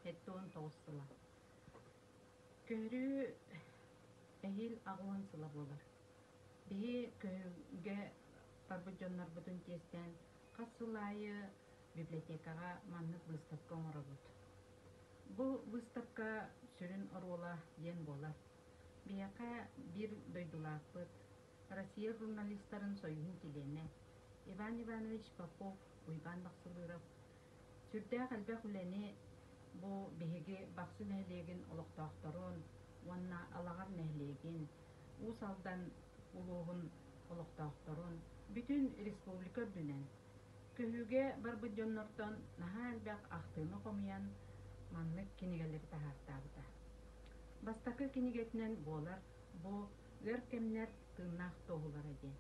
hette 19 sıla. Köhrü ehil ağılan sıla bolar. Bihi köhrüge barbucanlar bütün kesten kasılayı bibliotekaga manlık выставка оңорабыт. Bu выставка sürün орола ден болар. Бияка bir дойдулаакпыт. Россия журналисттарын союхун тилене. Иван Иванович Попов, Уйбан Бақсылыров. Сүрдә қалбақ үләне bu беге бақсы нәлеген олықтақтарын, онна алағар нәлеген, усалдан улуғын олықтақтарын, bütün республика дүнен. Көһүге барбы жоннортон наха әлбәк ақтыны қомиян манлык кинигелер тахартабыта. Бастакы кинигетінен болар, bu өркемнер тыынақ тоғылар әден.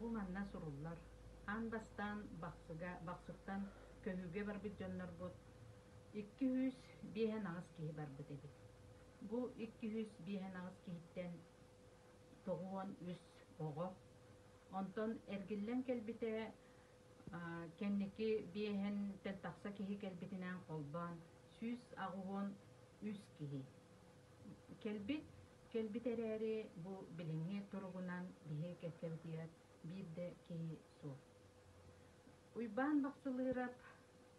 Bu манна суруллар, ан бастан бақсықтан көһүге барбы жоннор бұд, 200 биһен ағыз киһи барбыт эбит. Bu 200 биһен ағыз киһиттен 93 оғо. Онтон эргиллен келбите кенники биһен тентақса киһи келбитинен қолбан 100 ағуон 3 киһи. Келбит эрээри bu билиңи туругунан биһи кеккебитият bir de киһи сур. Уйбан Бақсылыров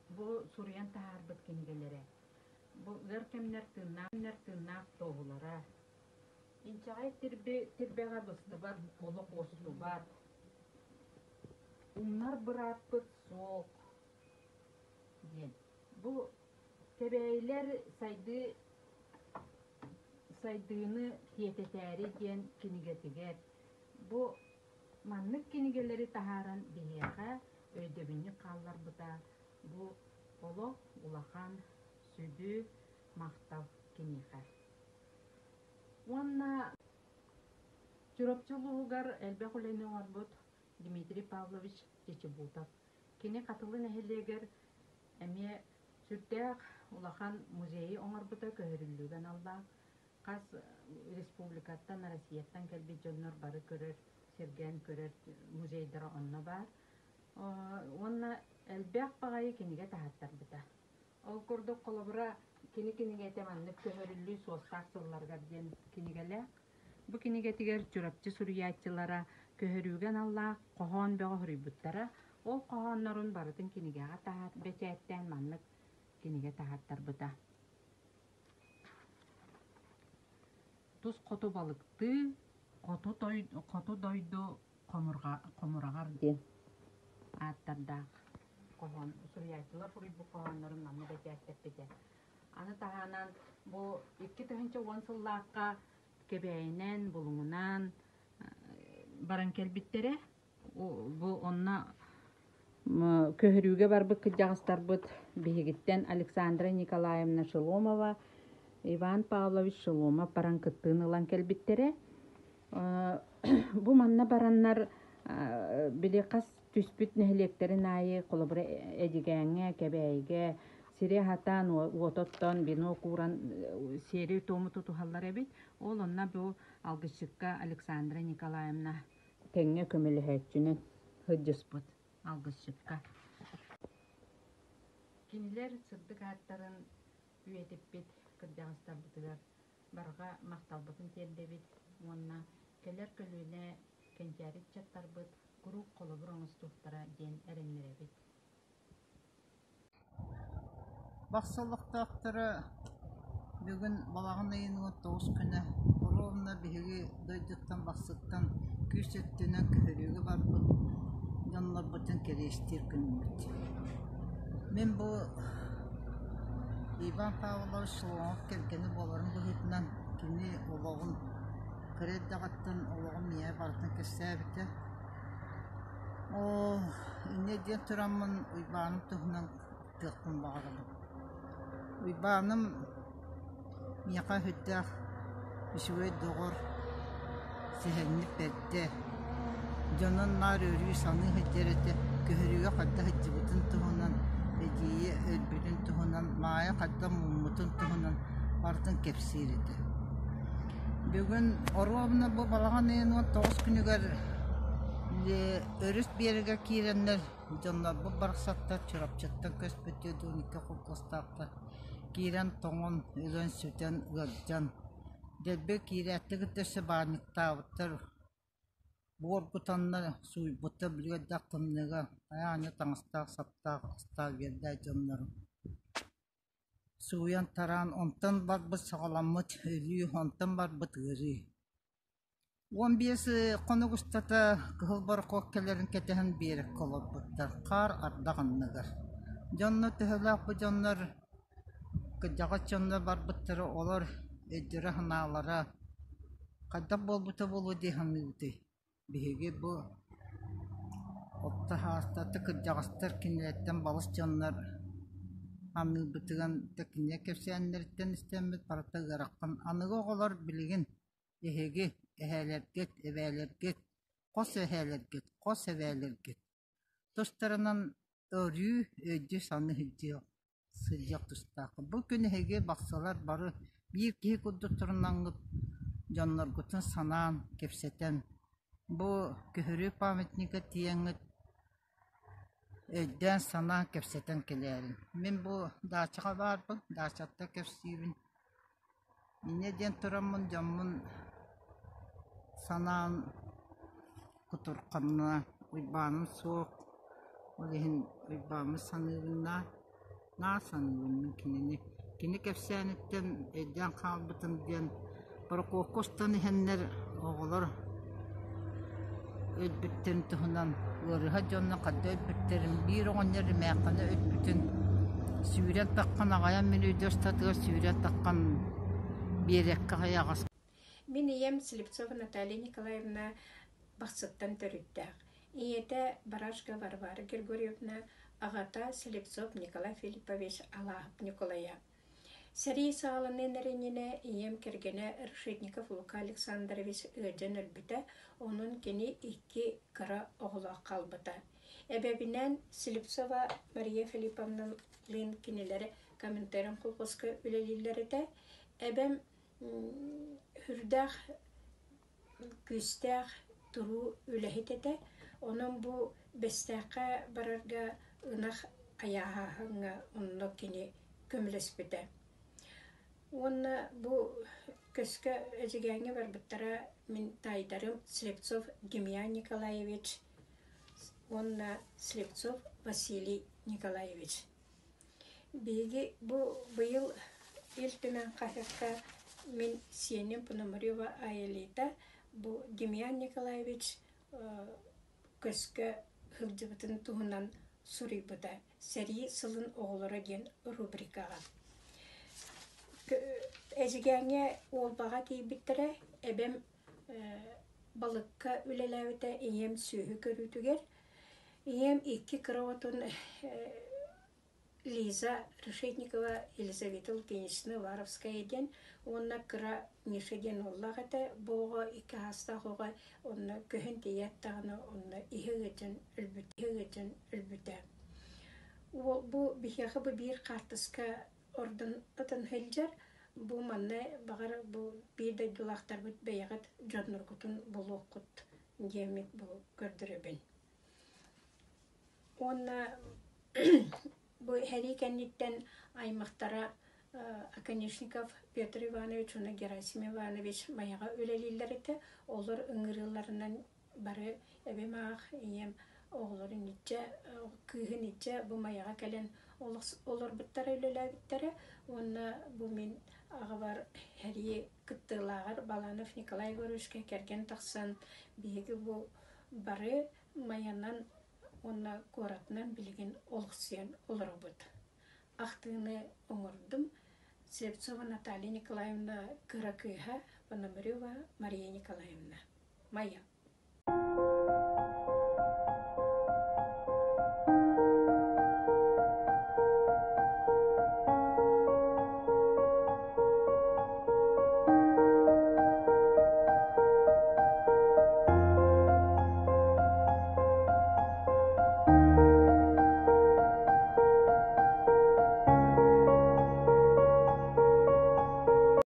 bu сурьян тахарбыт кинигелере. Bu гыркемнер тыыннаак тоғулара. Инчағай тирбеға бысты бар, олық осты бар. Умнар бұраппыт соқ. Bu тебейлер сайдыны тиететәри ден кинигетигер. Bu маннык кинигелери тахаран бияға өйдөбіні қаллар бұта. Bu олық, улахан, südü, мақтал киниға. Онна Чуропчулугар элбек үлені орбут Дмитрий Павлович Чечебутов. Кені қатылы нәхелегер әме сүртәк улахан музейі оңарбыта көрілілген алба. Қас республикаттан, Россияттан кәлбет жоннор бары көрір, серген көрір, музейдері онна бар. Онна элбек бағайы кенеге тахаттар бұта. Ол көрдік қолыбыра кені-кенеге теманлық көрілілі соғыстақ сылларға ден кенегелі. Bu kinigetiger çorapçı suriyatçılara köhürügen Allah qohon beğe hürübüttara ol qohonların barıtın kinigega tahat beçetten manlık kinige tahattar bıta. Tuz qotu balıktı, qotu doydu komuragar den. Attarda qohon suriyatçılar hürübü qohonların manlı beçettet bete. Anı tahanan bu 2010 yıllarga kebeynen, bulungunan baran kelbittere bu onna köhürüge barbı kıcağıstar bıt bihigitten Alexandra Nikolaevna Шеломова, Иван Павлович Шеломов baran kıttığın ılan kelbittere bu manna baranlar bilikas tüspüt nehlekterin ayı kolabra edigenge, kebeyge Sire hatan ototton bino kuran seri tomu tutuhallar ebit. Onna bu algıçıkka Alexandra Nikolaevna tenge kömeli hətçünün hıccıspıt algıçıkka. Kiniler sırdık hatların üyetip bit kırcağıstar bıtıgar. Barga maqtal bıtın telde bit. Onna keler kölüne kençarit çattar bıt. Kuru kolu bronuz tuhtara den erenlere bit. Бақсылық доктора бүгін балағын айының 9 күні ровна бігі дойдықтан бақсыттан күсеттінен көрігі бар бұл жанлар бұтын керестер күнімет. Мен бұл Иван Павлович Шеломов келгені боларын бұл етінен кені олағын кіреддағаттан олағын мия бардың кесті әбіті. Инеден тұрамын ұйбаным тұғынан тұқпын бағарымын. Уйбаным мияқа хүддәқ үшуе доғыр сехеніп бәдді. Жонын нар өрі саны хүддереті көхіріге қадда хүддібітін тұғынан, бәдейі өрбілін тұғынан, мая қадда мұммытын тұғынан бардың кепсиреті. Бүгін оруабына бұл балаған ең 9 күнігер Өрүс береге кииреннер дьоннор бу бараксаттар чурапчаттан көс бүтү дуникке кулкустаакта киирен тоңон өлөн сүтен ыалдьан дербе киирээттиги төсө бааниктаабыттар буоргутанна суйбута билгеддактымныга аяаны таңыстаак саптаак астаак гердэ дьоннор сууян тараан онтон барбыт соголаммыт өлүү онтон барбыт ырыы 15 конугустата кыһыл боркоккелерин кетеһин биэрик колорбуттар каар ардагынныгар дьонно төһөлөөх бу дьоннор кыдьаҕа дьоннор барбыттары олор өйдөрө ханаалара кайдах буолбута болуу диэхэммибити биһиги бу отта хаастаты кыдьаҕастар кинилэттэн балыс дьоннор аммыбытыган тэкинэ кэпсээннэриттэн истэммит барыта ыараккын аныгы оҕолор билигин эһиги эһээлэргит эбээлэргит кос эһээлэргит кос эбээлэргит тустарынан өрүү өйдү саны хиддио сылдьак тустаакка бу күн эһиги баксалар бары биир киһи курдуттарынаҥҥыт дьонноргутун санаан кэпсэтэн бу көһөрүү памятника тиэҥҥит өйдөөн санаан кэпсэтэн кэлээрин мен бу даачаҕа баарбын даачатта кэпсиибин ине диэн тураммын дьоммун санаан кутурханна уйбааным суох олиһин уйбаамы саныыбынна наа саныыбынны кини кэпсээниттэн өйдөөн хаалбытын диэн борокуоккустан иһэннэр оҕолор өйбүттэн туһунан ыарыһа дьонно хадда өйбүттерин биир оҕонньор имээххана өйбүтүн сүүрэн таккан аҕайан мен үйдөстатыгар сүүрэн таккан биэрэкке хайаҕас. Мен ием Слепцова Наталья Николаевна бахсыттан төрүттәк. Иете Барашка Варвара Григорьевна, агата Слепцов Николай Филиппович Алахов Николая. Сәрий сағалыны нәреніне ием кергене Решетников Лука Александрович өден өлбіті, оның кені 2 кыра оғыла қалбыта. Әбәбінен Слепцова Мария Филипповна лын кенелері комментарин құлқысқы үлелілері де, әбәм хүрдәк, күстәк, тұру үләхететі, оның бұ бәстәқі барарға ұнақ аяғағыңа ұнны кені көміліс біті. Онна бу көскө әжігәңе бар бұттара мен тайдарым Слепцов Демьян Николаевич, онна Слепцов Василий Николаевич. Беги бу быйыл ил төмен қахыққа мен Сенем Пономарева айылыта бу Демьян Николаевич көскө хылжыбытын туһунан сурыйбыта сәрі сылын оғылары ген рубрикаға. Әжігәңе олбаға тейбіттірі әбәм балыққа үлеләуіті ием сүйі көрітігер. Ием 2 кыроватын Лиза Решетникова Елизавета Лукинична Варовская ден, онна кыра нешеден оллағыты, боға 2 хастағыға онна көхін дейеттағыны онна иғығытын үлбіті. Бу бихяхы бу бир қартысқа ордын ытын хылжар, бу манны бағар бу бейді дулақтар бұд бәйіғыт жонныргутын болу құт демек бу көрдірібін. Онна бу хәри кәнниттен аймақтара Аконечников Петр Иванович, оны Герасим Иванович маяға өлелілерді, олар ұңырыларынан бары әбем ақ, ем оғыларын итче, күйін итче, бу маяға кәлен олар бұттары өлеләбіттері, оны бу мен аға бар әрие күттілағыр Баланов Николай Горушке кәрген тақсан бейгі бу бары маянан оны қоратынан білген олғысыян олар бұд. Ақтығыны оңырдым, Слепцова Наталья Николаевна Кыракыха, Пономарева Мария Николаевна. Мая.